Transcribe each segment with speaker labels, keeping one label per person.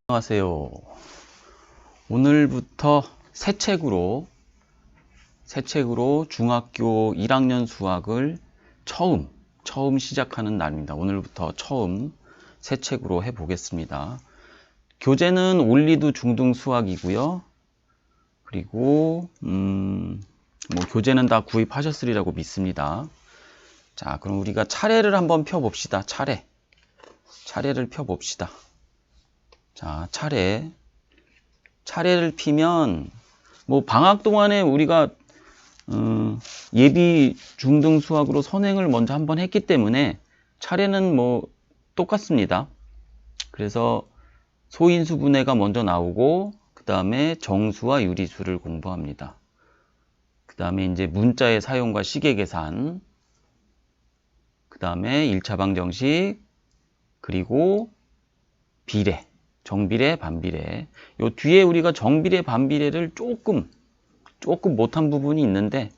Speaker 1: 안녕하세요. 오늘부터 새 책으로 중학교 1학년 수학을 처음 시작하는 날입니다. 오늘부터 처음 새 책으로 해보겠습니다. 교재는 올리드 중등 수학이고요. 그리고 교재는 다 구입하셨으리라고 믿습니다. 자, 그럼 우리가 차례를 한번 펴봅시다. 차례를 펴봅시다. 자, 차례를 피면 방학 동안에 우리가 예비 중등 수학으로 선행을 먼저 한번 했기 때문에 차례는 똑같습니다. 그래서 소인수 분해가 먼저 나오고 그 다음에 정수와 유리수를 공부합니다. 그 다음에 이제 문자의 사용과 시계 계산, 그 다음에 1차 방정식, 그리고 비례, 정비례, 반비례. 요 뒤에 우리가 정비례, 반비례를 조금 못한 부분이 있는데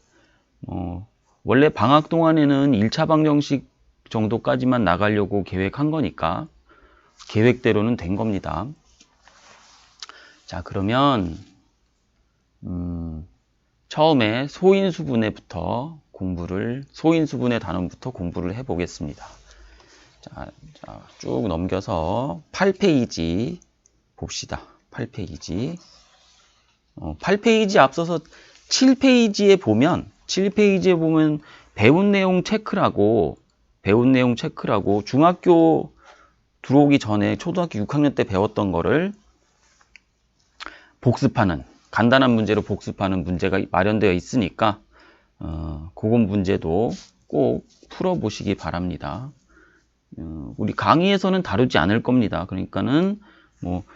Speaker 1: 원래 방학 동안에는 1차 방정식 정도까지만 나가려고 계획한 거니까 계획대로는 된 겁니다. 자, 그러면 처음에 소인수분해부터 소인수분해 단원부터 공부를 해보겠습니다. 자, 쭉 넘겨서 8페이지 봅시다. 8페이지. 8페이지 앞서서 7페이지에 보면 배운 내용 체크라고 중학교 들어오기 전에 초등학교 6학년 때 배웠던 거를 간단한 문제로 복습하는 문제가 마련되어 있으니까 그건 문제도 꼭 풀어보시기 바랍니다. 우리 강의에서는 다루지 않을 겁니다. 그러니까는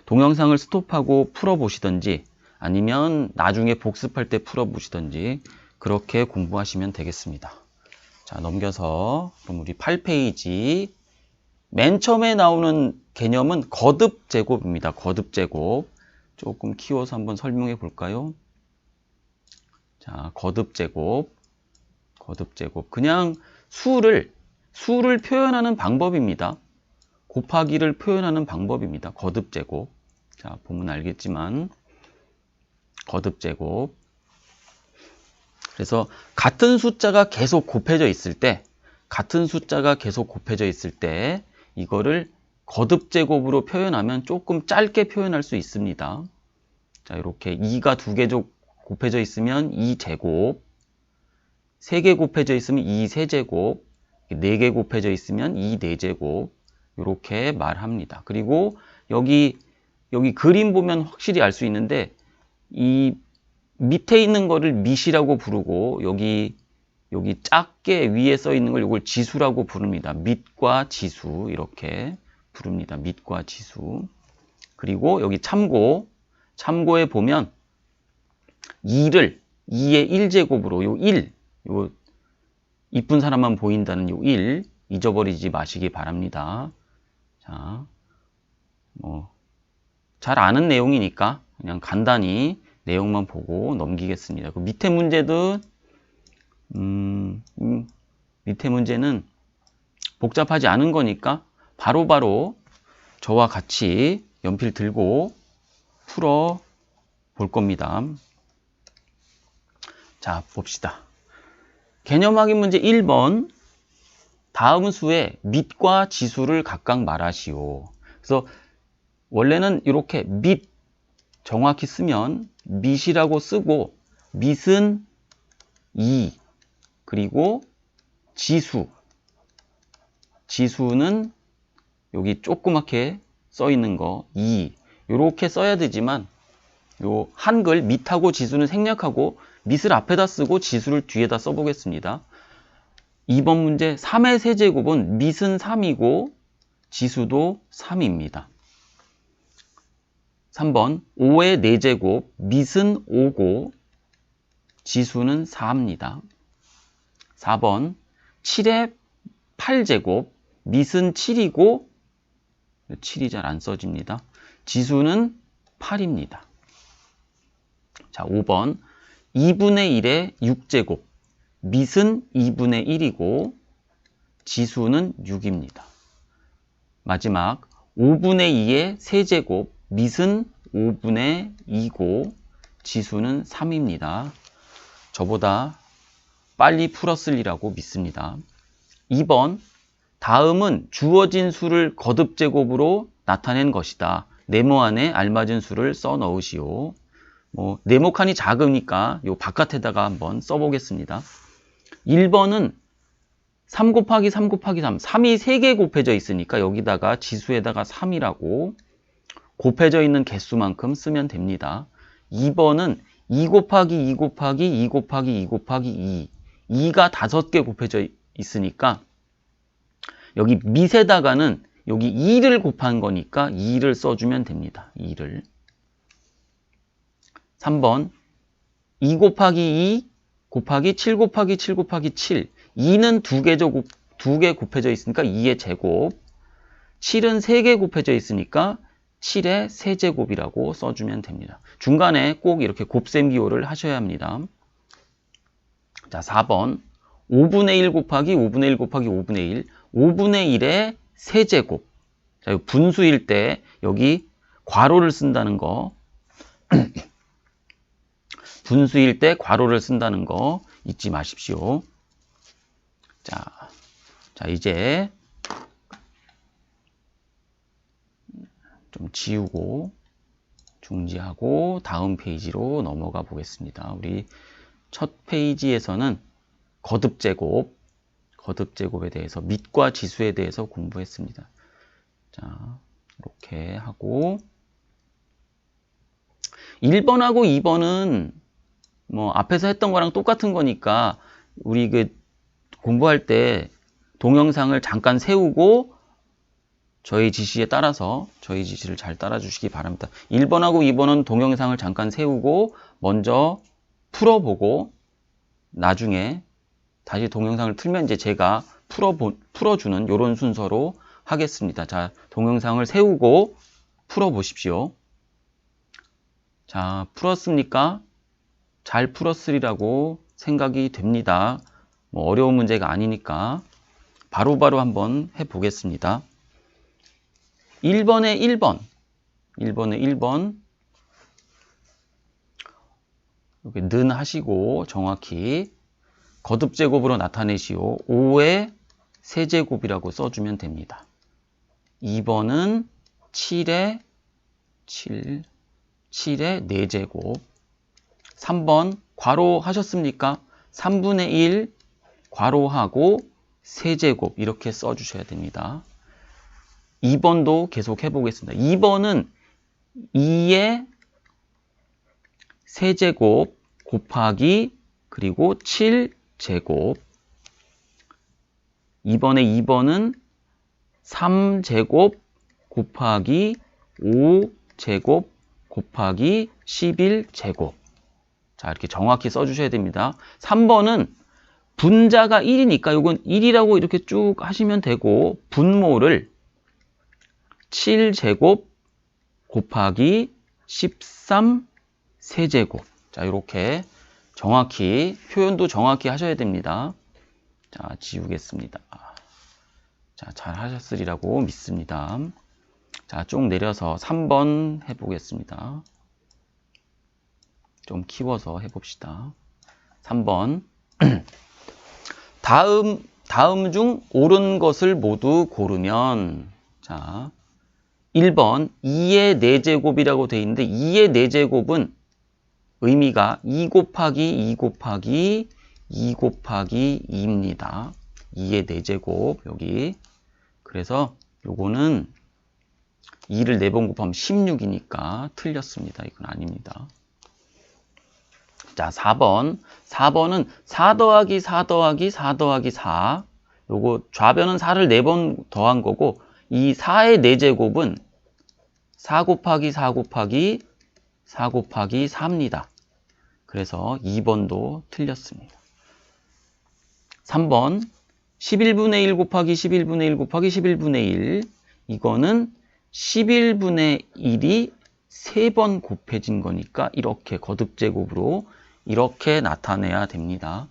Speaker 1: 동영상을 스톱하고 풀어보시든지 아니면 나중에 복습할 때 풀어보시든지 그렇게 공부하시면 되겠습니다. 자, 넘겨서 그럼 우리 8페이지 맨 처음에 나오는 개념은 거듭제곱입니다. 거듭제곱. 조금 키워서 한번 설명해 볼까요? 자, 거듭제곱. 그냥 수를 표현하는 방법입니다. 곱하기를 표현하는 방법입니다. 거듭제곱. 자, 보면 알겠지만 거듭제곱. 그래서 같은 숫자가 계속 곱해져 있을 때 이거를 거듭제곱으로 표현하면 조금 짧게 표현할 수 있습니다. 자, 이렇게 2가 2개 곱해져 있으면 2제곱, 3개 곱해져 있으면 2세제곱, 4개 곱해져 있으면 2네제곱 이렇게 말합니다. 그리고 여기 그림 보면 확실히 알 수 있는데 이 밑에 있는 거를 밑이라고 부르고 여기 작게 위에 써 있는 걸 이걸 지수라고 부릅니다. 밑과 지수 이렇게 부릅니다. 밑과 지수. 그리고 여기 참고에 보면 2의 1제곱으로 요 이쁜 사람만 보인다는 요 1 잊어버리지 마시기 바랍니다. 자, 잘 아는 내용이니까 그냥 간단히 내용만 보고 넘기겠습니다. 그 밑에 문제는 복잡하지 않은 거니까 바로 저와 같이 연필 들고 풀어 볼 겁니다. 자, 봅시다. 개념 확인 문제 1번. 다음 수의 밑과 지수를 각각 말하시오. 그래서 원래는 이렇게 밑 정확히 쓰면 밑이라고 쓰고 밑은 2 그리고 지수는 여기 조그맣게 써 있는 거 2 이렇게 써야 되지만 요 한글 밑하고 지수는 생략하고 밑을 앞에다 쓰고 지수를 뒤에다 써보겠습니다. 2번 문제 3의 세제곱은 밑은 3이고 지수도 3입니다. 3번 5의 4제곱 밑은 5고 지수는 4입니다. 4번 7의 8제곱 밑은 7이고 7이 잘 안 써집니다. 지수는 8입니다. 자, 5번 2분의 1의 6제곱 밑은 2분의 1이고 지수는 6입니다. 마지막 5분의 2의 세제곱 밑은 5분의 2고 지수는 3입니다. 저보다 빨리 풀었으리라고 믿습니다. 2번, 다음은 주어진 수를 거듭제곱으로 나타낸 것이다. 네모안에 알맞은 수를 써 넣으시오. 네모칸이 작으니까 요 바깥에다가 한번 써보겠습니다. 1번은 3 곱하기 3 곱하기 3, 3이 3개 곱해져 있으니까 여기다가 지수에다가 3이라고 곱해져 있는 개수만큼 쓰면 됩니다. 2번은 2 곱하기 2 곱하기 2 곱하기 2 곱하기 2, 2가 5개 곱해져 있으니까 여기 밑에다가는 여기 2를 곱한 거니까 2를 써주면 됩니다. 2를. 3번 2 곱하기 2 곱하기 7 곱하기 7 곱하기 7, 2는 2개 곱해져 있으니까 2의 제곱, 7은 3개 곱해져 있으니까 7의 세제곱이라고 써주면 됩니다. 중간에 꼭 이렇게 곱셈 기호를 하셔야 합니다. 자, 4번 5분의 1 곱하기 5분의 1 곱하기 5분의 1, 5분의 1의 세제곱. 자, 분수일 때 여기 괄호를 쓴다는 거 분수일 때 괄호를 쓴다는 거 잊지 마십시오. 자, 이제 좀 지우고 중지하고 다음 페이지로 넘어가 보겠습니다. 우리 첫 페이지에서는 거듭제곱에 대해서 밑과 지수에 대해서 공부했습니다. 자, 이렇게 하고 1번하고 2번은 앞에서 했던 거랑 똑같은 거니까 우리 공부할 때 동영상을 잠깐 세우고 저희 지시에 따라서 저희 지시를 잘 따라 주시기 바랍니다. 1번하고 2번은 동영상을 잠깐 세우고 먼저 풀어보고 나중에 다시 동영상을 틀면 이제 제가 풀어주는 이런 순서로 하겠습니다. 자, 동영상을 세우고 풀어보십시오. 자, 풀었습니까? 잘 풀었으리라고 생각이 됩니다. 어려운 문제가 아니니까 바로바로 한번 해보겠습니다. 1번에 1번 이렇게 는 하시고 정확히 거듭제곱으로 나타내시오. 5의 세제곱이라고 써주면 됩니다. 2번은 7의 4제곱. 3번 괄호 하셨습니까? 3분의 1 괄호하고 세제곱 이렇게 써주셔야 됩니다. 2번도 계속 해보겠습니다. 2번은 2의 세제곱 곱하기 그리고 7제곱. 2번은 3제곱 곱하기 5제곱 곱하기 11제곱. 자, 이렇게 정확히 써주셔야 됩니다. 3번은 분자가 1이니까 이건 1이라고 이렇게 쭉 하시면 되고 분모를 7제곱 곱하기 13세제곱. 자, 이렇게 정확히 표현도 정확히 하셔야 됩니다. 자, 지우겠습니다. 자, 잘 하셨으리라고 믿습니다. 자, 쭉 내려서 3번 해보겠습니다. 좀 키워서 해봅시다. 3번 다음 중 옳은 것을 모두 고르면, 자, 1번 2의 4제곱이라고 되어 있는데 2의 4제곱은 의미가 2 곱하기 2 곱하기 2 곱하기 2입니다. 2의 4제곱 여기. 그래서 요거는 2를 4번 곱하면 16이니까 틀렸습니다. 이건 아닙니다. 자, 4번은 4 더하기 4 더하기 4 더하기 4. 요거 좌변은 4를 4번 더한 거고 이 4의 4제곱은 4 곱하기 4 곱하기 4 곱하기 4입니다. 그래서 2번도 틀렸습니다. 3번 11분의 1 곱하기 11분의 1 곱하기 11분의 1. 이거는 11분의 1이 3번 곱해진 거니까 이렇게 거듭제곱으로 이렇게 나타내야 됩니다.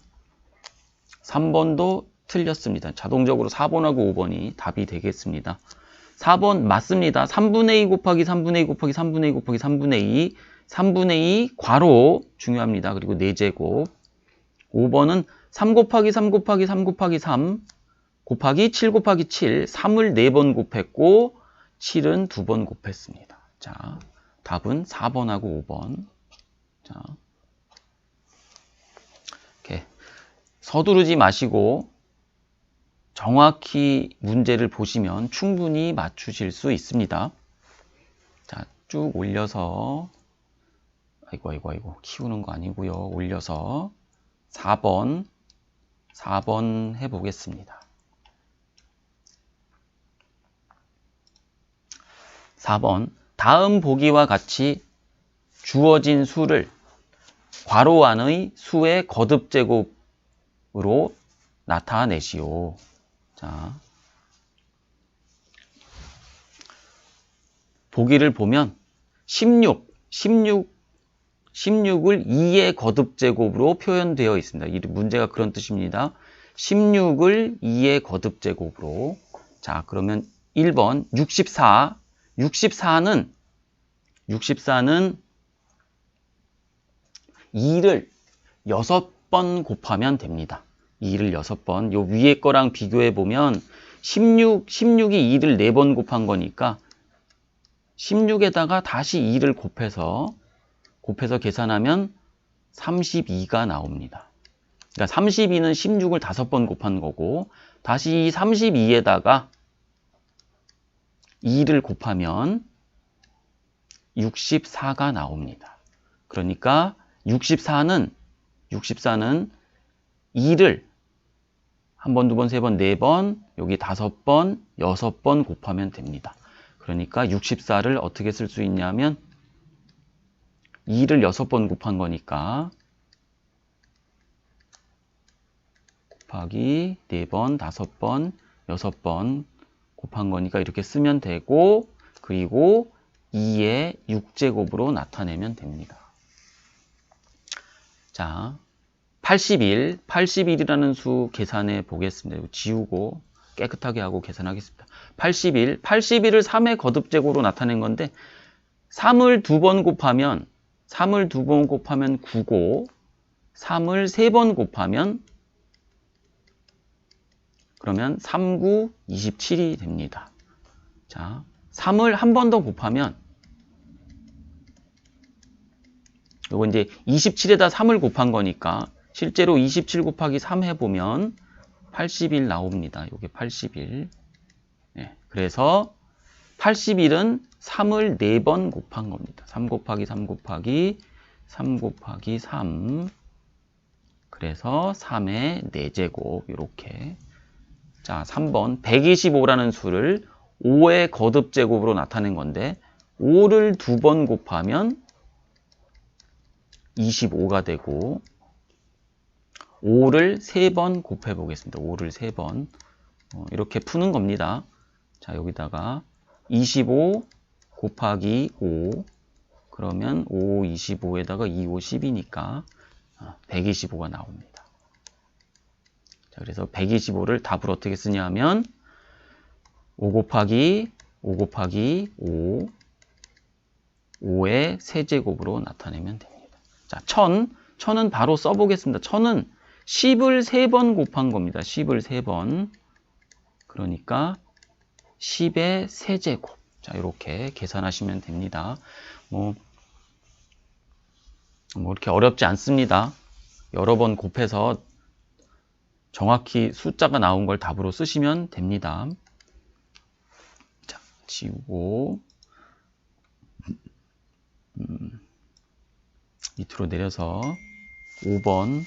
Speaker 1: 3번도 틀렸습니다. 자동적으로 4번하고 5번이 답이 되겠습니다. 4번 맞습니다. 3분의 2 곱하기 3분의 2 곱하기 3분의 2 곱하기 3분의 2 3분의 2 괄호 중요합니다. 그리고 4제곱 5번은 3 곱하기 3 곱하기 3 곱하기 3 곱하기 7 곱하기 7 3을 4번 곱했고 7은 2번 곱했습니다. 자, 답은 4번하고 5번. 자, 이렇게 서두르지 마시고 정확히 문제를 보시면 충분히 맞추실 수 있습니다. 자, 쭉 올려서 아이고 키우는 거 아니고요. 올려서 4번 해보겠습니다. 4번 다음 보기와 같이 주어진 수를 괄호 안의 수의 거듭제곱으로 나타내시오. 자, 보기를 보면 16을 2의 거듭제곱으로 표현되어 있습니다. 이 문제가 그런 뜻입니다. 16을 2의 거듭제곱으로. 자, 그러면 1번 64는 2를 6번 곱하면 됩니다. 2를 6번. 요 위에 거랑 비교해 보면 16이 2를 4번 곱한 거니까 16에다가 다시 2를 곱해서 계산하면 32가 나옵니다. 그러니까 32는 16을 5번 곱한 거고 다시 이 32에다가 2를 곱하면 64가 나옵니다. 그러니까 64는 2를 1번, 2번, 3번, 4번, 여기 5번, 6번 곱하면 됩니다. 그러니까 64를 어떻게 쓸 수 있냐면 2를 6번 곱한 거니까 곱하기 4번, 5번, 6번 곱한 거니까 이렇게 쓰면 되고 그리고 2의 6제곱으로 나타내면 됩니다. 자, 81이라는 수 계산해 보겠습니다. 지우고 깨끗하게 하고 계산하겠습니다. 81을 3의 거듭제곱으로 나타낸 건데 3을 2번 곱하면 9고 3을 3번 곱하면 그러면 3, 9, 27이 됩니다. 자, 3을 한 번 더 곱하면 요거 이제 27에다 3을 곱한 거니까 실제로 27 곱하기 3 해보면 81 나옵니다. 요게 81. 네, 그래서 81은 3을 4번 곱한 겁니다. 3 곱하기 3 곱하기 3 곱하기 3. 그래서 3의 4제곱 이렇게. 자, 3번 125라는 수를 5의 거듭제곱으로 나타낸 건데 5를 2번 곱하면 25가 되고 5를 3번 곱해 보겠습니다. 5를 3번 이렇게 푸는 겁니다. 자, 여기다가 25 곱하기 5 그러면 5, 25에다가 2, 5, 10이니까 125가 나옵니다. 자, 그래서 125를 답을 어떻게 쓰냐 하면 5 곱하기 5 5의 세제곱으로 나타내면 됩니다. 자, 1000은 바로 써보겠습니다. 1000은 10을 3번 곱한 겁니다. 10을 3번. 그러니까 10의 세제곱. 자, 이렇게 계산하시면 됩니다. 뭐 이렇게 어렵지 않습니다. 여러 번 곱해서 정확히 숫자가 나온 걸 답으로 쓰시면 됩니다. 자, 지우고 밑으로 내려서 5번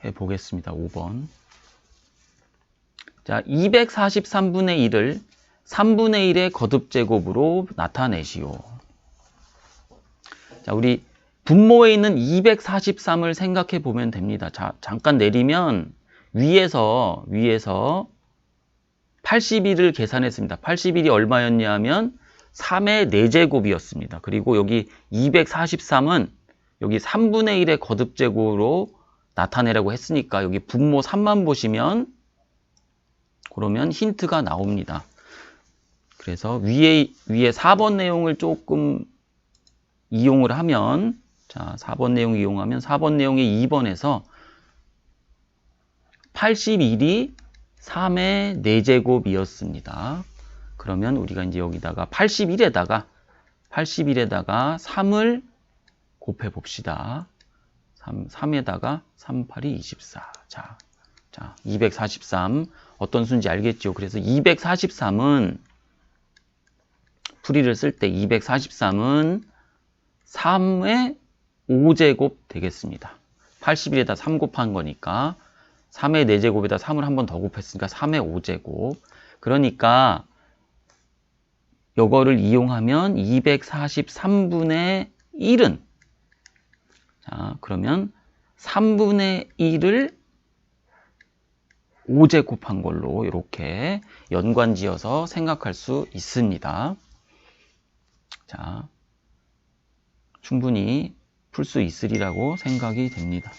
Speaker 1: 해보겠습니다. 5번. 자, 243분의 1을 3분의 1의 거듭제곱으로 나타내시오. 자, 우리 분모에 있는 243을 생각해 보면 됩니다. 자, 잠깐 내리면 위에서 81을 계산했습니다. 81이 얼마였냐 하면 3의 4제곱이었습니다. 그리고 여기 243은 여기 3분의 1의 거듭제곱으로 나타내라고 했으니까 여기 분모 3만 보시면 그러면 힌트가 나옵니다. 그래서 위에 4번 내용을 조금 이용을 하면, 자, 4번 내용 이용하면 4번 내용의 2번에서 81이 3의 4제곱이었습니다. 그러면 우리가 이제 여기다가 81에다가 3을 곱해 봅시다. 3에다가 3, 8이 24. 자, 243. 어떤 수인지 알겠죠? 그래서 243은 풀이를 쓸 때 243은 3의 5제곱 되겠습니다. 81에다 3 곱한 거니까 3의 4제곱에다 3을 한 번 더 곱했으니까 3의 5제곱. 그러니까 이거를 이용하면 243분의 1은, 자, 그러면 3분의 1을 5제곱한 걸로 이렇게 연관지어서 생각할 수 있습니다. 자, 충분히 풀 수 있으리라고 생각이 됩니다.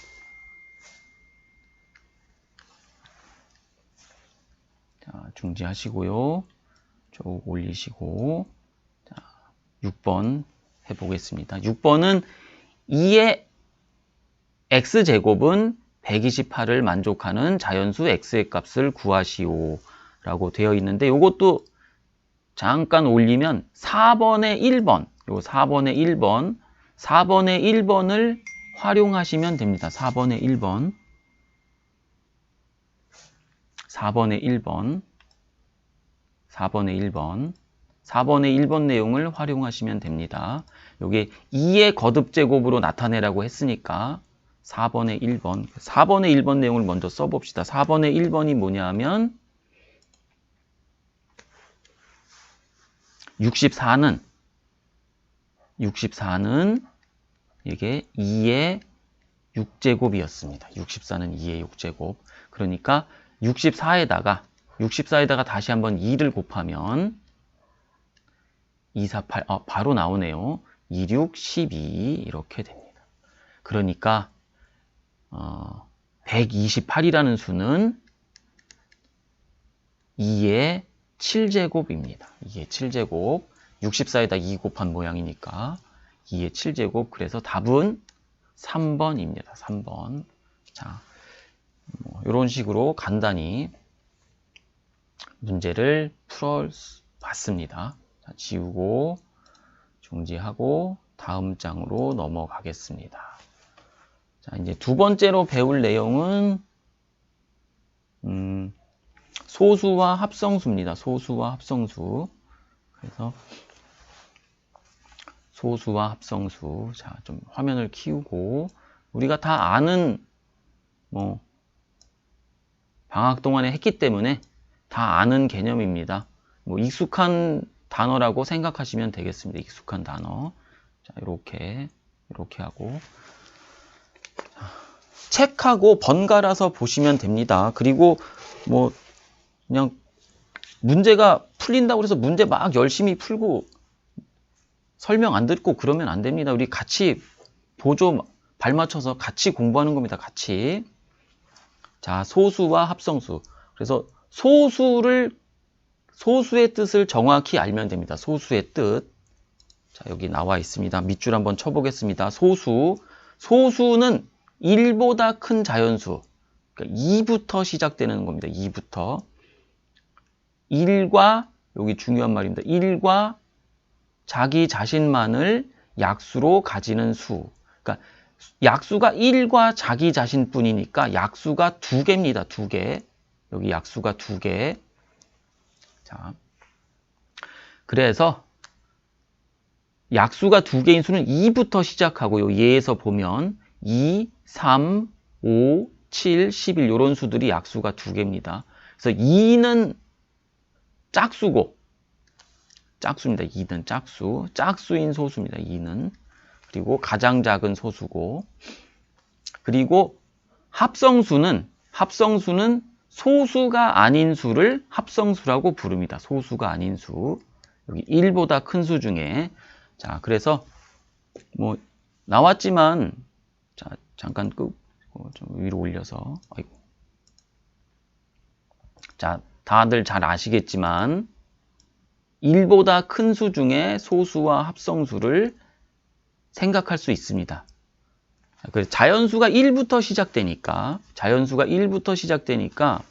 Speaker 1: 자, 중지하시고요. 쭉 올리시고, 자, 6번 해보겠습니다. 6번은 2의 x제곱은 128을 만족하는 자연수 x의 값을 구하시오 라고 되어 있는데, 이것도 잠깐 올리면 4번의 1번, 요 4번의 1번, 4번의 1번을 활용하시면 됩니다. 4번의 1번, 4번의 1번, 4번의 1번, 4번의 1번 내용을 활용하시면 됩니다. 여기 2의 거듭제곱으로 나타내라고 했으니까 4번의 1번, 4번의 1번 내용을 먼저 써봅시다. 4번의 1번이 뭐냐 하면 64는 이게 2의 6제곱이었습니다. 64는 2의 6제곱. 그러니까 64에다가 다시 한번 2를 곱하면 2, 4, 8, 바로 나오네요. 2, 6, 12 이렇게 됩니다. 그러니까 128이라는 수는 2의 7제곱입니다. 2의 7제곱. 64에다 2 곱한 모양이니까 2의 7제곱. 그래서 답은 3번입니다. 3번. 자, 이런 식으로 간단히 문제를 풀어봤습니다. 자, 지우고 중지하고 다음 장으로 넘어가겠습니다. 자, 이제 두 번째로 배울 내용은 소수와 합성수입니다. 소수와 합성수. 그래서 소수와 합성수. 자, 좀 화면을 키우고 우리가 다 아는 방학 동안에 했기 때문에 다 아는 개념입니다. 익숙한 단어라고 생각하시면 되겠습니다. 익숙한 단어. 자, 이렇게 하고 책하고 번갈아서 보시면 됩니다. 그리고 그냥 문제가 풀린다고 해서 문제 막 열심히 풀고 설명 안 듣고 그러면 안 됩니다. 우리 같이 보조 발 맞춰서 같이 공부하는 겁니다. 같이. 자, 소수와 합성수. 그래서 소수의 뜻을 정확히 알면 됩니다. 소수의 뜻. 자, 여기 나와 있습니다. 밑줄 한번 쳐보겠습니다. 소수는 1보다 큰 자연수. 그러니까 2부터 시작되는 겁니다. 2부터. 1과, 여기 중요한 말입니다. 1과 자기 자신만을 약수로 가지는 수. 그러니까 약수가 1과 자기 자신뿐이니까 약수가 2개입니다. 2개. 여기 약수가 2개. 자, 그래서 약수가 2개인 수는 2부터 시작하고 요 예에서 보면 2, 3, 5, 7, 11 이런 수들이 약수가 2개입니다. 그래서 2는 짝수고 짝수입니다. 2는 짝수인 소수입니다. 2는. 그리고 가장 작은 소수고, 그리고 합성수는 소수가 아닌 수를 합성수라고 부릅니다. 소수가 아닌 수. 여기 1보다 큰 수 중에. 자, 그래서 나왔지만 자, 잠깐 좀 위로 올려서. 아이고. 자, 다들 잘 아시겠지만 1보다 큰 수 중에 소수와 합성수를 생각할 수 있습니다. 그래서 자연수가 1부터 시작되니까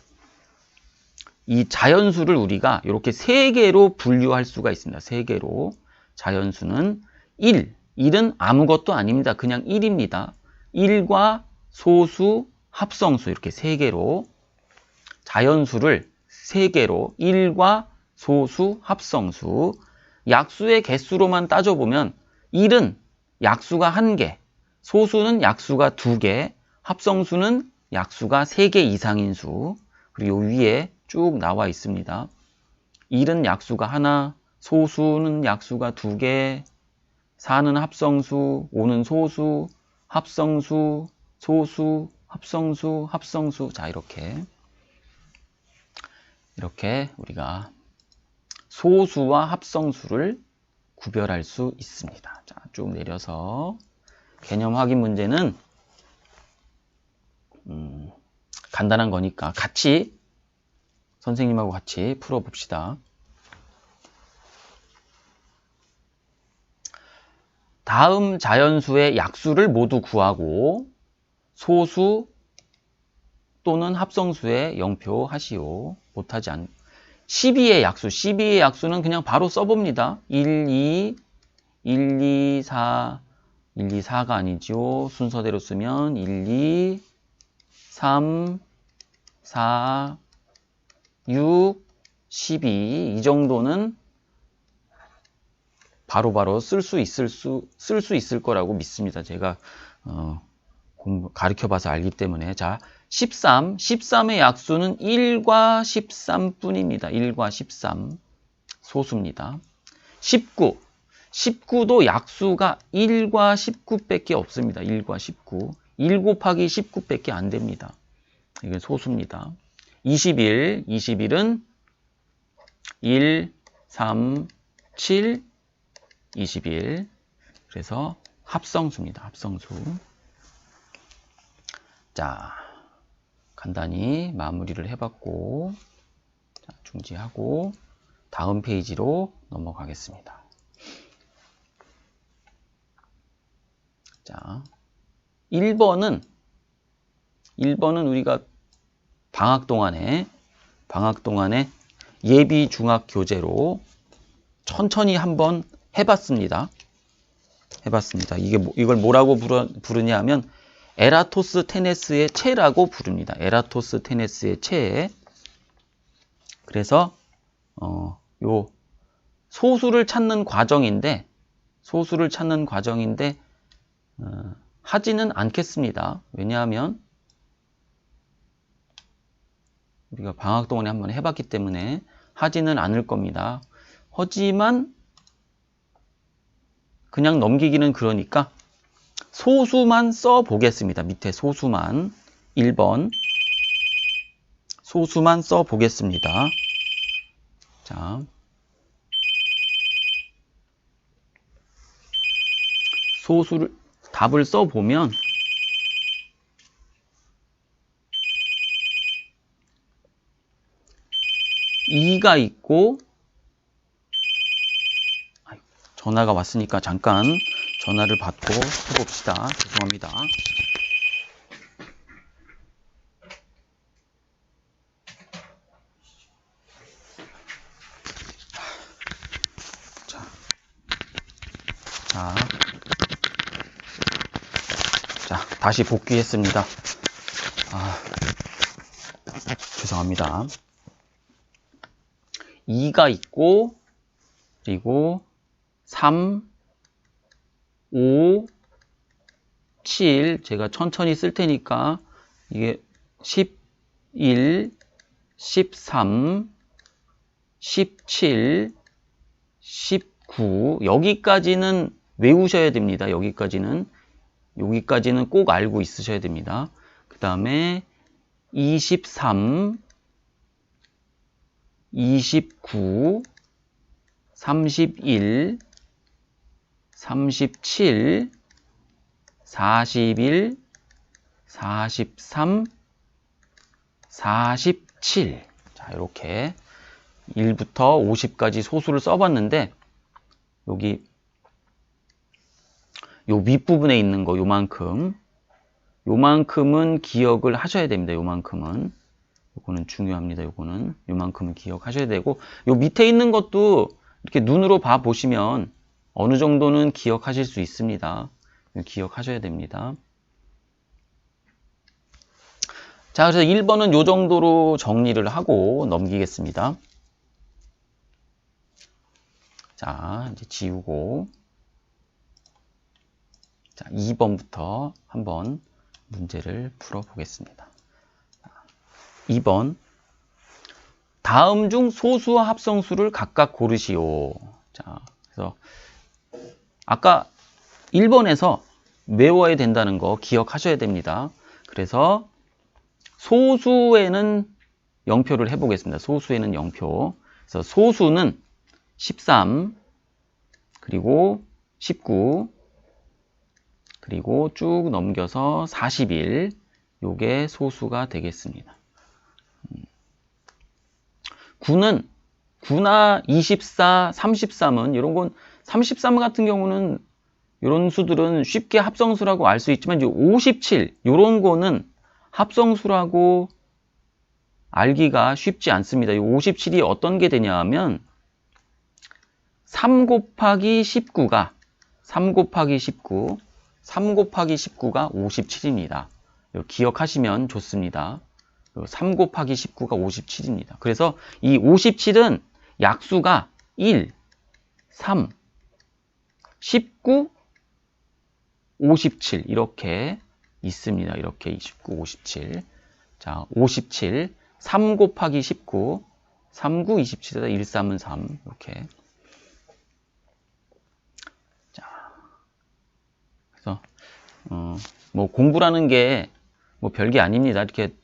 Speaker 1: 이 자연수를 우리가 이렇게 3개로 분류할 수가 있습니다. 3개로. 자연수는 1은 아무것도 아닙니다. 그냥 1입니다. 1과 소수, 합성수 이렇게 3개로 자연수를 3개로 1과 소수, 합성수 약수의 개수로만 따져보면 1은 약수가 1개, 소수는 약수가 2개, 합성수는 약수가 3개 이상인 수. 그리고 위에 쭉 나와 있습니다. 1은 약수가 1, 소수는 약수가 2개, 4는 합성수, 5는 소수, 합성수, 소수, 합성수, 합성수. 자, 이렇게 우리가 소수와 합성수를 구별할 수 있습니다. 자, 쭉 내려서 개념 확인 문제는 간단한 거니까 선생님하고 같이 풀어봅시다. 다음 자연수의 약수를 모두 구하고 소수 또는 합성수에 0표 하시오. 못하지 않. 12의 약수는 그냥 바로 써봅니다. 1, 2, 4, 1, 2, 4가 아니죠. 순서대로 쓰면 1, 2, 3, 4, 6, 12. 이 정도는 바로바로 쓸 수 있을 거라고 믿습니다. 제가 가르쳐 봐서 알기 때문에. 자, 13의 약수는 1과 13뿐입니다. 1과 13 소수입니다. 19도 약수가 1과 19밖에 없습니다. 1과 19. 1 곱하기 19밖에 안 됩니다. 이게 소수입니다. 21은 1, 3, 7, 21. 그래서 합성수입니다. 합성수. 자, 간단히 마무리를 해봤고, 자, 중지하고 다음 페이지로 넘어가겠습니다. 자, 1번은 우리가 방학 동안에 예비 중학 교재로 천천히 한번 해봤습니다. 이걸 뭐라고 부르냐 하면 에라토스테네스의 체라고 부릅니다. 에라토스테네스의 체. 그래서 요 소수를 찾는 과정인데 하지는 않겠습니다. 왜냐하면 우리가 방학 동안에 한번 해봤기 때문에 하지는 않을 겁니다. 하지만 그냥 넘기기는 그러니까 소수만 써보겠습니다. 밑에 소수만 1번 소수만 써보겠습니다. 자, 답을 써보면 2가 있고 전화가 왔으니까 잠깐 전화를 받고 해봅시다. 죄송합니다. 자, 다시 복귀했습니다. 죄송합니다. 2가 있고 그리고 3, 5, 7 제가 천천히 쓸 테니까 이게 11, 13, 17, 19 여기까지는 외우셔야 됩니다. 여기까지는 꼭 알고 있으셔야 됩니다. 그 다음에 23, 29, 31, 37, 41, 43, 47. 자, 자, 이렇게 1부터 50까지 소수를 써봤는데 여기 요 윗부분에 있는 거 요만큼은 기억을 하셔야 됩니다. 요거는 중요합니다. 요만큼은 기억하셔야 되고 요 밑에 있는 것도 이렇게 눈으로 봐 보시면 어느 정도는 기억하실 수 있습니다. 기억하셔야 됩니다. 자, 그래서 1번은 요 정도로 정리를 하고 넘기겠습니다. 자, 이제 지우고 자, 2번부터 한번 문제를 풀어보겠습니다. 2번 다음 중 소수와 합성수를 각각 고르시오. 자, 그래서 아까 1번에서 외워야 된다는 거 기억하셔야 됩니다. 그래서 소수에는 0표를 해보겠습니다. 소수에는 0표. 그래서 소수는 13, 그리고 19, 그리고 쭉 넘겨서 41, 요게 소수가 되겠습니다. 9나 24, 33은 이런 건 33 같은 경우는 이런 수들은 쉽게 합성수라고 알 수 있지만 57 이런 거는 합성수라고 알기가 쉽지 않습니다. 이 57이 어떤 게 되냐 하면 3 곱하기 19가 57입니다. 기억하시면 좋습니다. 3 곱하기 19가 57입니다. 그래서 이 57은 약수가 1, 3, 19, 57 이렇게 있습니다. 이렇게 29, 57. 자, 57, 3 곱하기 19, 3, 9, 27에다 1, 3은 3 이렇게. 자, 그래서 뭐 공부라는 게 뭐 별게 아닙니다. 이렇게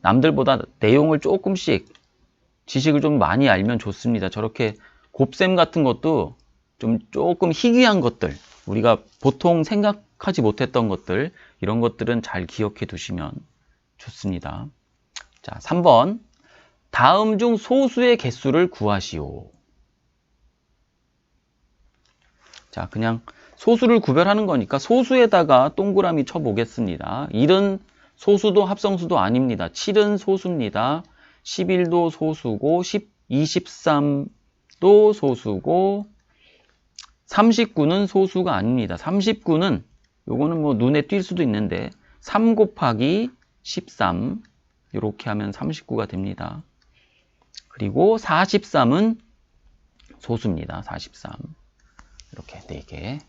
Speaker 1: 남들보다 내용을 조금씩 지식을 좀 많이 알면 좋습니다. 저렇게 곱셈 같은 것도 조금 희귀한 것들, 우리가 보통 생각하지 못했던 것들, 이런 것들은 잘 기억해 두시면 좋습니다. 자, 3번. 다음 중 소수의 개수를 구하시오. 자, 그냥 소수를 구별하는 거니까 소수에다가 동그라미 쳐보겠습니다. 1은 소수도 합성수도 아닙니다. 7은 소수입니다. 11도 소수고 23도 소수고 39는 소수가 아닙니다. 39는 요거는 뭐 눈에 띌 수도 있는데 3 곱하기 13 이렇게 하면 39가 됩니다. 그리고 43은 소수입니다. 43 이렇게 4개.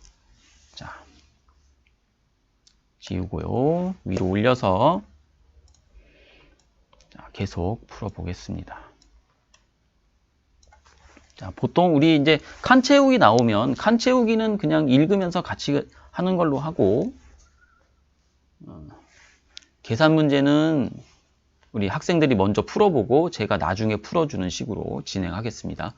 Speaker 1: 자, 지우고요. 위로 올려서 자, 계속 풀어보겠습니다. 자, 보통 우리 이제 칸 채우기 나오면 칸 채우기는 그냥 읽으면서 같이 하는 걸로 하고 계산 문제는 우리 학생들이 먼저 풀어보고 제가 나중에 풀어주는 식으로 진행하겠습니다.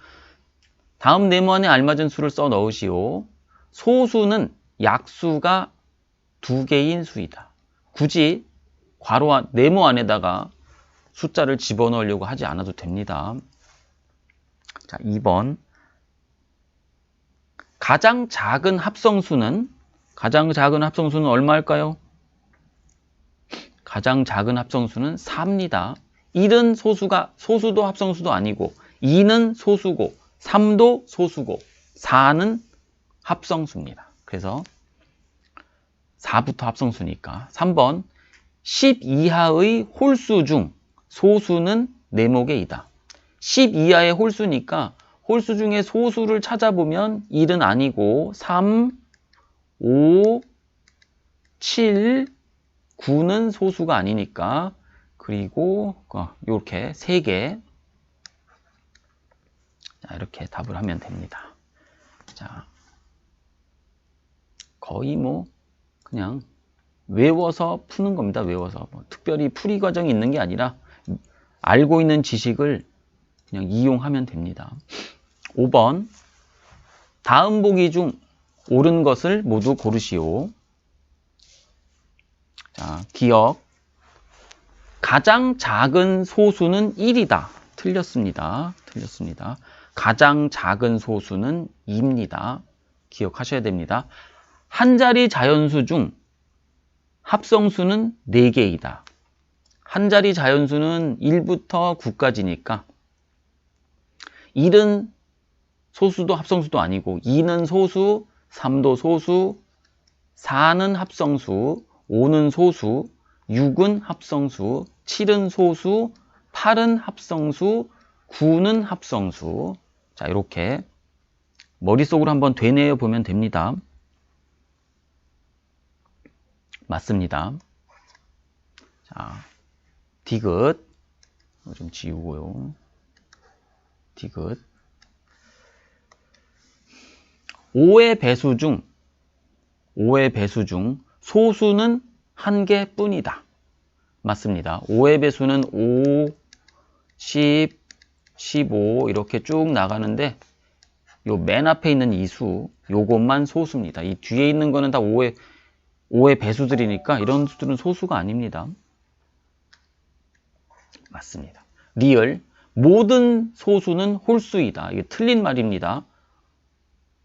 Speaker 1: 다음 네모안에 알맞은 수를 써 넣으시오. 소수는 약수가 2개인 수이다. 굳이 네모 안에다가 숫자를 집어넣으려고 하지 않아도 됩니다. 자, 2번. 가장 작은 합성수는 얼마일까요? 가장 작은 합성수는 4입니다. 1은 소수도 합성수도 아니고 2는 소수고 3도 소수고 4는 합성수입니다. 그래서 4부터 합성수니까 3번 10 이하의 홀수 중 소수는 네모개이다. 10 이하의 홀수니까 홀수 중에 소수를 찾아보면 1은 아니고 3, 5, 7, 9는 소수가 아니니까 그리고 이렇게 3개 자, 이렇게 답을 하면 됩니다. 자, 거의 뭐 그냥 외워서 푸는 겁니다. 외워서 뭐 특별히 풀이 과정이 있는 게 아니라 알고 있는 지식을 그냥 이용하면 됩니다. 5번 다음 보기 중 옳은 것을 모두 고르시오. 자, 기억 가장 작은 소수는 1이다. 틀렸습니다. 틀렸습니다. 가장 작은 소수는 2입니다. 기억하셔야 됩니다. 한 자리 자연수 중 합성수는 4개이다. 한 자리 자연수는 1부터 9까지니까 1은 소수도 합성수도 아니고 2는 소수, 3도 소수, 4는 합성수, 5는 소수, 6은 합성수, 7은 소수, 8은 합성수, 9는 합성수. 자, 이렇게 머릿속으로 한번 되뇌어 보면 됩니다. 맞습니다. 자, 디귿 좀 지우고요. 디귿 5의 배수 중 소수는 1개뿐이다. 맞습니다. 5의 배수는 5, 10, 15 이렇게 쭉 나가는데 요 맨 앞에 있는 이 수, 요것만 소수입니다. 이 뒤에 있는 거는 다 5의 배수들이니까 이런 수들은 소수가 아닙니다. 맞습니다. 리을 모든 소수는 홀수이다. 이게 틀린 말입니다.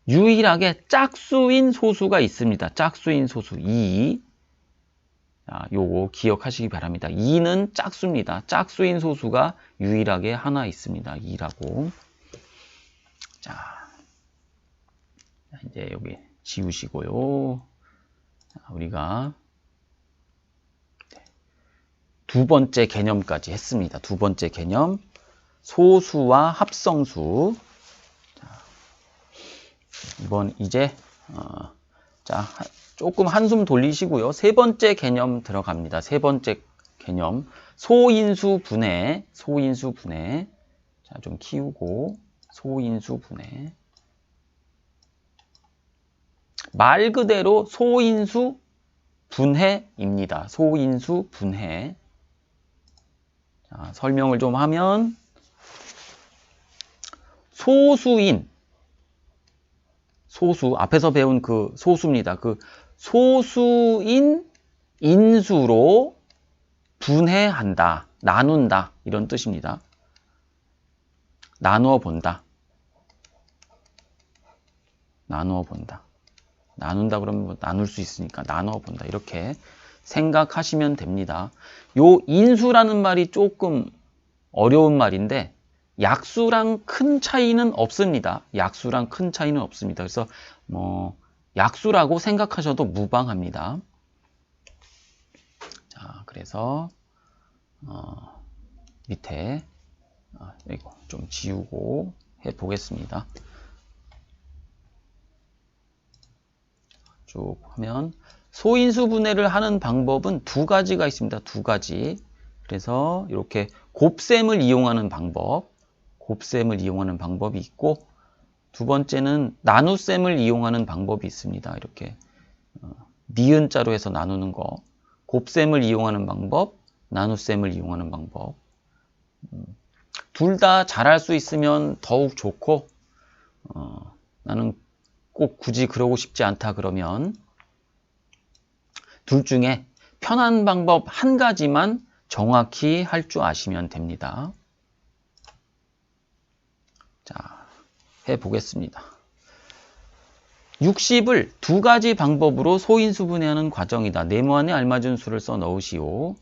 Speaker 1: 유일하게 짝수인 소수가 있습니다. 짝수인 소수 2. 자, 요거 기억하시기 바랍니다. 2는 짝수입니다. 짝수인 소수가 유일하게 하나 있습니다. 2라고. 자, 이제 여기 지우시고요. 자, 우리가 두 번째 개념까지 했습니다. 두 번째 개념. 소수와 합성수. 이번 이제 자, 조금 한숨 돌리시고요. 세 번째 개념 들어갑니다. 세 번째 개념. 소인수 분해. 자, 좀 키우고 소인수 분해. 말 그대로 소인수 분해입니다. 소인수 분해. 자, 설명을 좀 하면 소수 앞에서 배운 그 소수입니다. 그 소수인 인수로 분해한다, 나눈다 이런 뜻입니다. 나누어 본다. 나눈다 그러면 뭐 나눌 수 있으니까 나누어 본다 이렇게 생각하시면 됩니다. 요 인수라는 말이 조금 어려운 말인데 약수랑 큰 차이는 없습니다. 약수랑 큰 차이는 없습니다. 그래서 뭐 약수라고 생각하셔도 무방합니다. 자, 그래서 밑에 이거 좀 지우고 해 보겠습니다. 쭉 하면 소인수 분해를 하는 방법은 두 가지가 있습니다. 두 가지. 그래서 이렇게 곱셈을 이용하는 방법이 있고 두 번째는 나눗셈을 이용하는 방법이 있습니다. 이렇게 니은자로 해서 나누는 거. 곱셈을 이용하는 방법, 나눗셈을 이용하는 방법. 둘 다 잘할 수 있으면 더욱 좋고 나는 꼭 굳이 그러고 싶지 않다 그러면 둘 중에 편한 방법 한 가지만 정확히 할 줄 아시면 됩니다. 자, 해보겠습니다. 60을 두 가지 방법으로 소인수 분해하는 과정이다. 네모안에 알맞은 수를 써 넣으시오.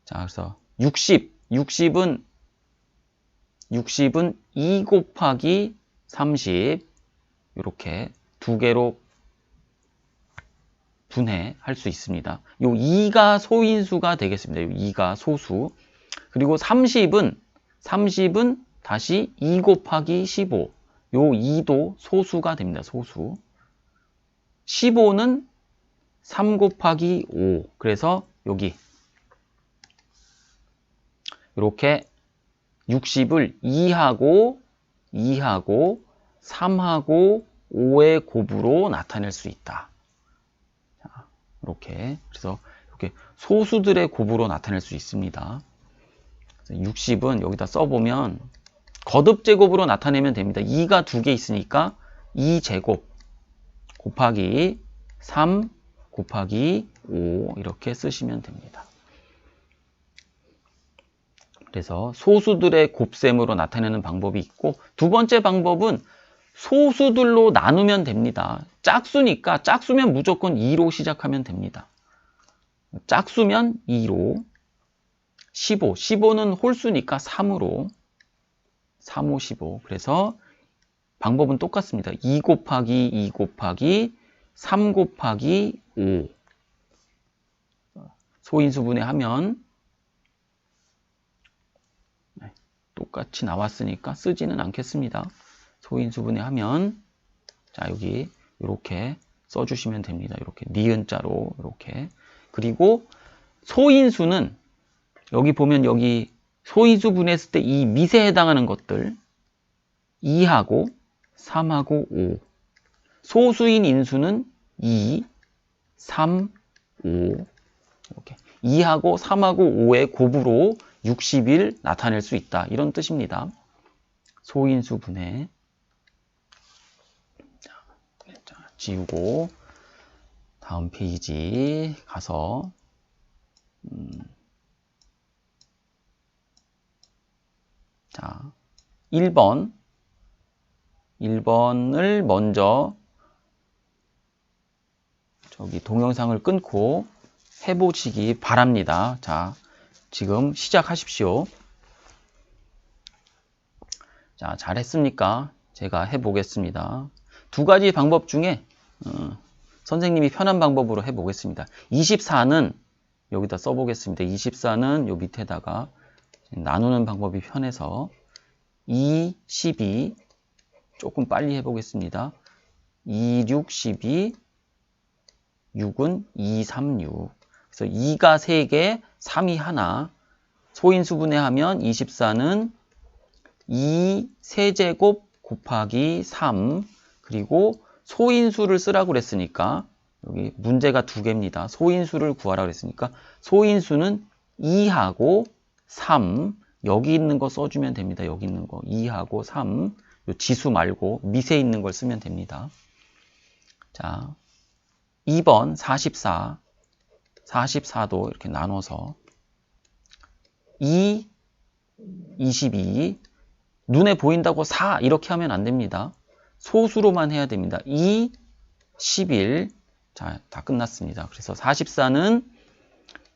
Speaker 1: 자, 그래서 60은 2 곱하기 30 이렇게 두 개로 분해할 수 있습니다. 요 2가 소인수가 되겠습니다. 요 2가 소수. 그리고 30은 다시 2 곱하기 15. 요 2도 소수가 됩니다. 소수. 15는 3 곱하기 5. 그래서 여기 이렇게 60을 2하고 3하고 5의 곱으로 나타낼 수 있다. 자, 이렇게. 그래서 이렇게 소수들의 곱으로 나타낼 수 있습니다. 60은 여기다 써보면 거듭제곱으로 나타내면 됩니다. 2가 두 개 있으니까 2제곱 곱하기 3 곱하기 5 이렇게 쓰시면 됩니다. 그래서 소수들의 곱셈으로 나타내는 방법이 있고, 두 번째 방법은 소수들로 나누면 됩니다. 짝수니까 짝수면 무조건 2로 시작하면 됩니다. 짝수면 2로, 15, 15는 홀수니까 3으로, 3, 5, 15. 그래서 방법은 똑같습니다. 2 곱하기 2 곱하기 3 곱하기 5. 소인수분해하면 똑같이 나왔으니까 쓰지는 않겠습니다. 소인수분해하면, 자, 여기 이렇게 써주시면 됩니다. 이렇게 니은자로 이렇게. 그리고 소인수는 여기 보면 여기 소인수 분해했을 때 이 밑에 해당하는 것들 2하고 3하고 5. 소수인 인수는 2, 3, 5. 이렇게 2하고 3하고 5의 곱으로 60일 나타낼 수 있다. 이런 뜻입니다. 소인수 분해. 자, 지우고 다음 페이지 가서 자, 1번을 먼저 저기 동영상을 끊고 해보시기 바랍니다. 자, 지금 시작하십시오. 자, 잘했습니까? 제가 해보겠습니다. 두 가지 방법 중에 선생님이 편한 방법으로 해보겠습니다. 24는 여기다 써보겠습니다. 24는 요 밑에다가 나누는 방법이 편해서 2, 12 조금 빨리 해보겠습니다. 2, 6, 12 6은 2, 3, 6. 그래서 2가 3개, 3이 하나. 소인수분해하면 24는 2 세제곱 곱하기 3. 그리고 소인수를 쓰라고 그랬으니까 여기 문제가 두 개입니다. 소인수를 구하라고 그랬으니까 소인수는 2하고 3. 여기 있는 거 써주면 됩니다. 여기 있는 거 2하고 3. 요 지수 말고 밑에 있는 걸 쓰면 됩니다. 자, 2번 44. 44도 이렇게 나눠서 2, 22 눈에 보인다고 4 이렇게 하면 안 됩니다. 소수로만 해야 됩니다. 2, 11 자, 다 끝났습니다. 그래서 44는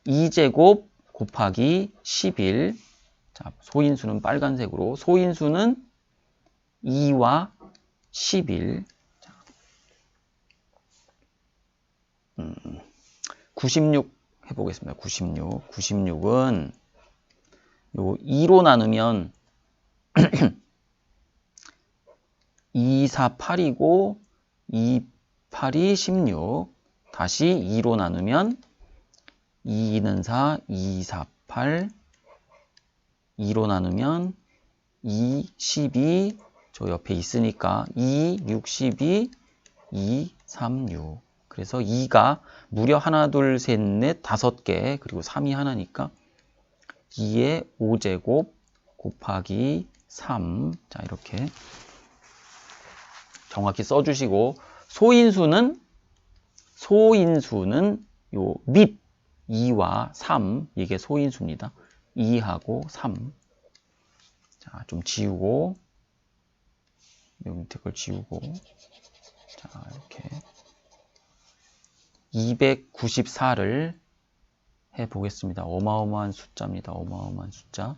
Speaker 1: 2제곱 곱하기 11 자, 소인수는 빨간색으로 소인수는 2와 11 96 해보겠습니다. 96은 요 2로 나누면 2, 4, 8이고 2, 8이 16 다시 2로 나누면 2는 4, 2, 4, 8 2로 나누면 2, 12 저 옆에 있으니까 2, 6, 12 2, 3, 6 그래서 2가 무려 하나, 둘, 셋, 넷, 5개 그리고 3이 하나니까 2의 5제곱 곱하기 3 자 이렇게 정확히 써주시고 소인수는 요 밑 2와 3 이게 소인수입니다. 2하고 3 자, 좀 지우고 여기 밑에 걸 지우고 자 이렇게 294를 해보겠습니다. 어마어마한 숫자입니다. 어마어마한 숫자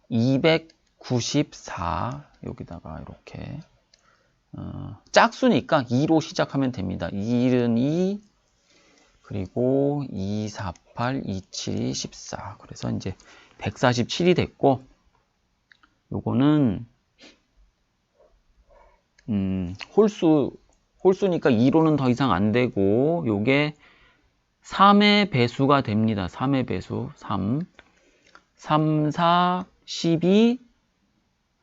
Speaker 1: 294 여기다가 이렇게 짝수니까 2로 시작하면 됩니다. 1은 2 그리고 2, 4, 8, 2, 7, 14 그래서 이제 147이 됐고 요거는 홀수니까 2로는 더 이상 안 되고 요게 3의 배수가 됩니다. 3의 배수 3 3, 4, 12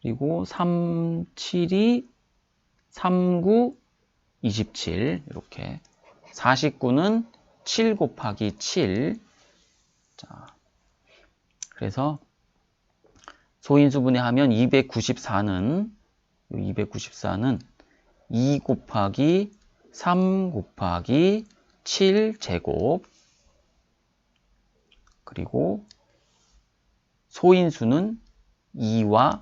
Speaker 1: 그리고 3, 7이 3, 9, 27 이렇게 49는 7 곱하기 7 자, 그래서 소인수분해하면 294는 2 곱하기 3 곱하기 7 제곱 그리고 소인수는 2와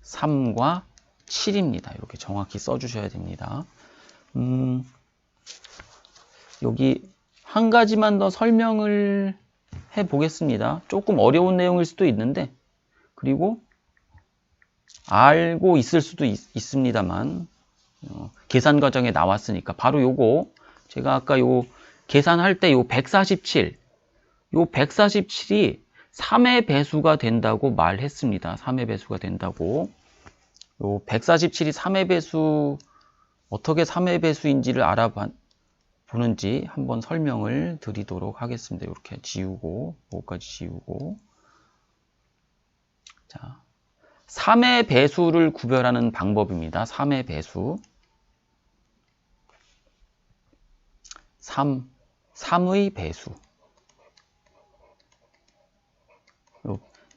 Speaker 1: 3과 7입니다. 이렇게 정확히 써주셔야 됩니다. 여기 한 가지만 더 설명을 해 보겠습니다. 조금 어려운 내용일 수도 있는데, 그리고 알고 있을 수도 있습니다만, 계산 과정에 나왔으니까 바로 요거 제가 아까 요 계산할 때 요 147, 요 147이 3의 배수가 된다고 말했습니다. 3의 배수가 된다고. 요 147이 3의 배수, 어떻게 3의 배수인지를 알아보는지 한번 설명을 드리도록 하겠습니다. 이렇게 지우고, 요거까지 지우고. 자, 3의 배수를 구별하는 방법입니다. 3의 배수. 3의 배수.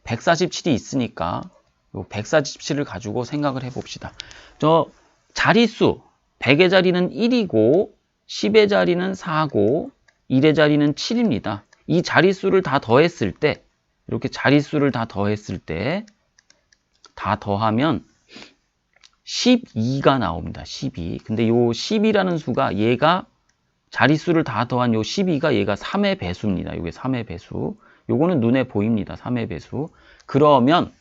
Speaker 1: 147이 있으니까 요 147을 가지고 생각을 해봅시다. 저 자릿수 100의 자리는 1이고 10의 자리는 4고 1의 자리는 7입니다. 이 자릿수를 다 더했을 때, 이렇게 자릿수를 다 더했을 때, 다 더하면 12가 나옵니다. 12. 근데 요 10이라는 수가, 얘가 자릿수를 다 더한 요 12가 얘가 3의 배수입니다. 이게 3의 배수. 요거는 눈에 보입니다. 3의 배수. 그러면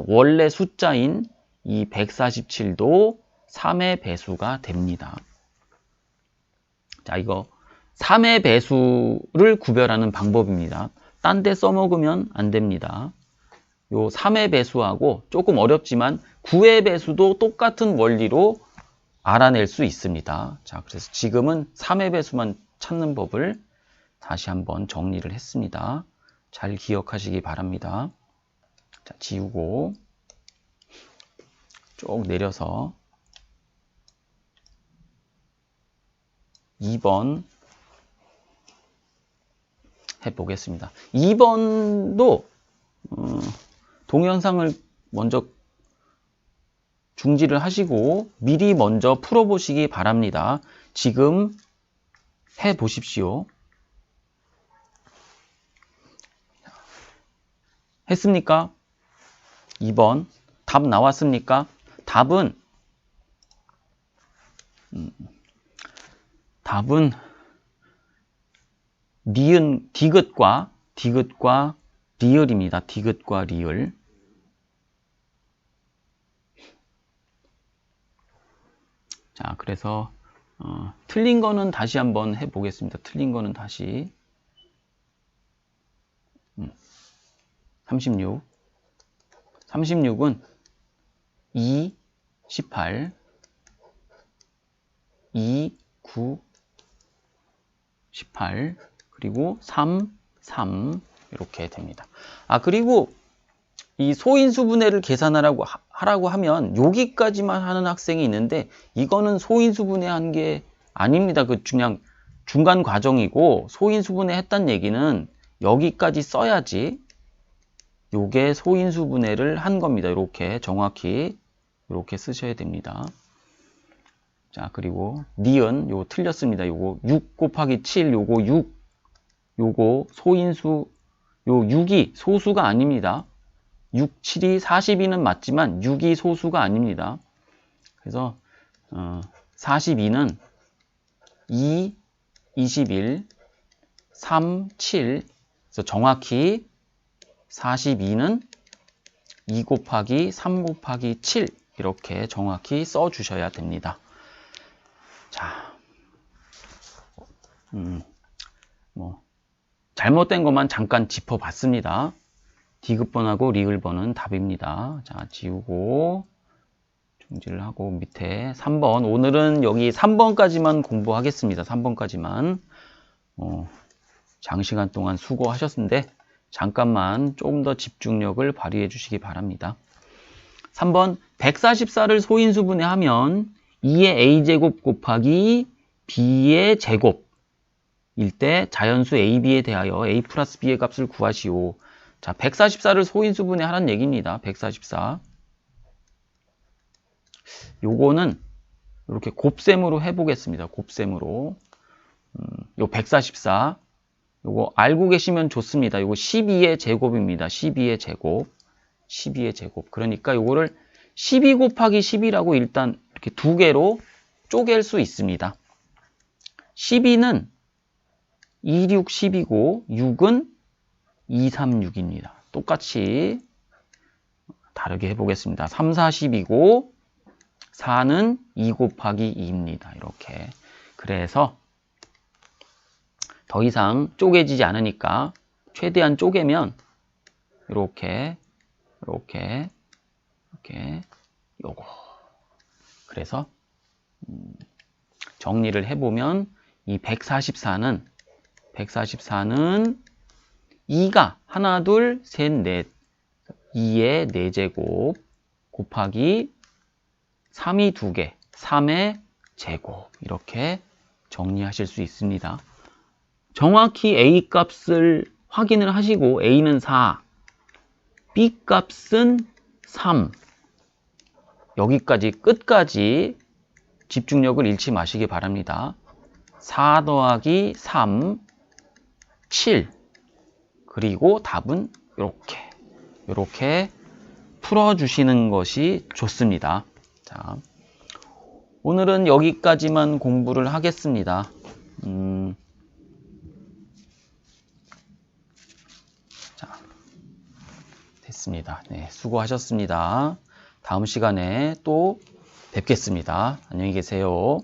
Speaker 1: 원래 숫자인 이 147도 3의 배수가 됩니다. 자, 이거 3의 배수를 구별하는 방법입니다. 딴 데 써먹으면 안 됩니다. 요 3의 배수하고 조금 어렵지만 9의 배수도 똑같은 원리로 알아낼 수 있습니다. 자, 그래서 지금은 3의 배수만 찾는 법을 다시 한번 정리를 했습니다. 잘 기억하시기 바랍니다. 자, 지우고 쭉 내려서 2번 해보겠습니다. 2번도 동영상을 먼저 중지를 하시고 미리 먼저 풀어보시기 바랍니다. 지금 해보십시오. 했습니까? 2번 답 나왔습니까? 답은 니은 디귿과 리을입니다. 디귿과 리을. 자, 그래서 틀린 거는 다시 한번 해보겠습니다. 틀린 거는 다시 36은 2, 18, 2, 9, 18, 그리고 3, 3 이렇게 됩니다. 그리고 이 소인수분해를 계산하라고 하면 여기까지만 하는 학생이 있는데, 이거는 소인수분해 한 게 아닙니다. 그냥 중간 과정이고, 소인수분해 했단 얘기는 여기까지 써야지 요게 소인수분해를 한 겁니다. 이렇게 정확히 이렇게 쓰셔야 됩니다. 자, 그리고 니은 요거 틀렸습니다. 요거 6 곱하기 7 요거 6, 요거 소인수, 요 6이 소수가 아닙니다. 6, 7이 42는 맞지만 6이 소수가 아닙니다. 그래서 42는 2, 21, 3, 7. 그래서 정확히 42는 2 곱하기 3 곱하기 7 이렇게 정확히 써주셔야 됩니다. 자, 잘못된 것만 잠깐 짚어봤습니다. 디귿번하고 리을번은 답입니다. 자, 지우고 중지를 하고 밑에 3번, 오늘은 여기 3번까지만 공부하겠습니다. 3번까지만. 장시간 동안 수고하셨는데 잠깐만 조금 더 집중력을 발휘해 주시기 바랍니다. 3번 144를 소인수분해하면 2의 a제곱 곱하기 b의 제곱일 때 자연수 a,b에 대하여 a 플러스 b의 값을 구하시오. 자, 144를 소인수분해 하라는 얘기입니다. 144. 요거는 이렇게 곱셈으로 해보겠습니다. 곱셈으로. 요 144. 요거 알고 계시면 좋습니다. 요거 12의 제곱입니다. 12의 제곱. 12의 제곱. 그러니까 요거를 12 곱하기 10이라고 일단 이렇게 두 개로 쪼갤 수 있습니다. 12는 26, 10이고 6은 236입니다. 똑같이 다르게 해보겠습니다. 3, 4, 10이고 4는 2 곱하기 2입니다. 이렇게. 그래서 더 이상 쪼개지지 않으니까 최대한 쪼개면 이렇게 요거. 그래서 정리를 해보면 이 144는 2가 하나, 둘, 셋, 넷 2의 4제곱 곱하기 3이 2개 3의 제곱 이렇게 정리하실 수 있습니다. 정확히 A 값을 확인을 하시고 A는 4, B 값은 3 여기까지 끝까지 집중력을 잃지 마시기 바랍니다. 4 더하기 3, 7 그리고 답은 이렇게 풀어주시는 것이 좋습니다. 자, 오늘은 여기까지만 공부를 하겠습니다. 자, 됐습니다. 네, 수고하셨습니다. 다음 시간에 또 뵙겠습니다. 안녕히 계세요.